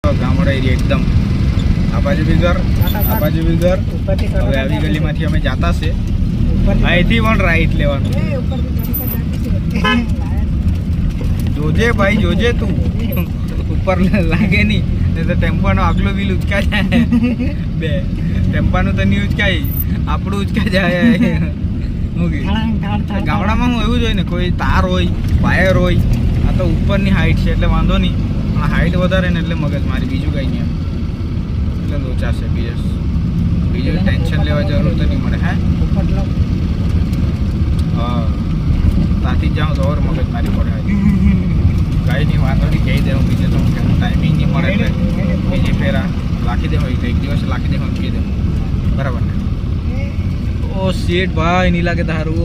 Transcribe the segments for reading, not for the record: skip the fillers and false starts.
ગામડા એરિયા એકદમ આ બાજુ બી ઘર આ બાજુ બી ઘર. હવે આવી ગલીમાંથી અમે જાતા છે. અહીંથી પણ રાઈટ લેવાનું. જોજે ભાઈ જોજે તું ઉપર લાગે નહીં તો ટેમ્પાનો આગલો બિલ ઉચકા જાય. બે ટેમ્પાનું તો નહીં ઉચકાય, આપણું ઉચકા જાય. ગામડામાં હું એવું જ હોય ને, કોઈ તાર હોય વાયર હોય. આ તો ઉપરની હાઈટ છે એટલે વાંધો નહીં, પણ હાઈટ વધારે ને એટલે મગજ મારી, બીજું કંઈ નહીં. એટલે લોચાશે. બીજું ટેન્શન લેવા જરૂર તો નહીં મળે. હે હા ત્યાંથી જ જાઉં તો ઓર મગજ મારી પડે. કંઈ નહીં વાંધો નહીં, કહી દેવું. બીજું તો ટાઈમિંગ નહીં મળે એટલે બીજી ફેરા લાખી દેવું, એક દિવસ લાખી દેવું, કહી દેવું. બરાબર ને? ઓ શેઠ ભાઈ નહીં લાગે તારું. ઓ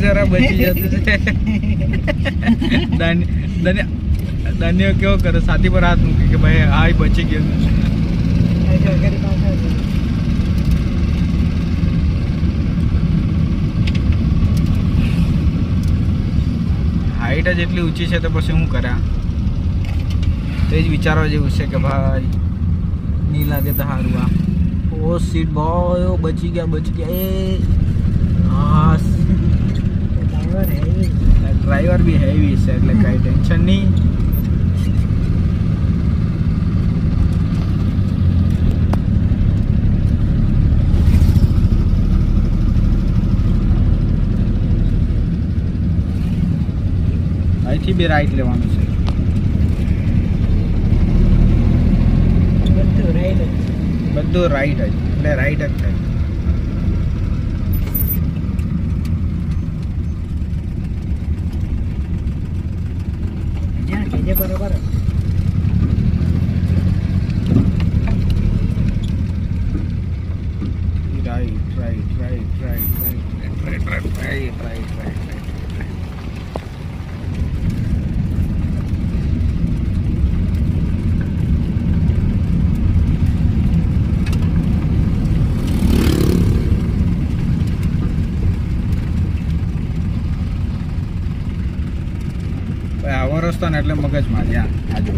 જરા બચી જતું છે. દાનિયો કેવો કરે, સાથી પર હાથ મૂકે કે ભાઈ હા બચી ગયો. હાઈટ જ એટલી ઊંચી છે તો પછી શું કર્યા? તે જ વિચારવા જેવું છે કે ભાઈ નહીં લાગે તો સારું. આ ઓ સીટ ભાઈ બચી ગયા. એ હા ડ્રાઈવર બી હેવી છે એટલે કાંઈ ટેન્શન નહીં. અહીંથી બી રાઈટ લેવાનું છે. બધું રાઈટ જ એટલે રાઈટ જ થાય. બરોબર રાઈટ. આવો રસ્તો ને એટલે મગજ મારી. આજુ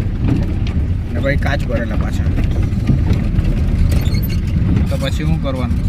ને ભાઈ કાચ ભરેલા પાછળ, તો પછી શું કરવાનું?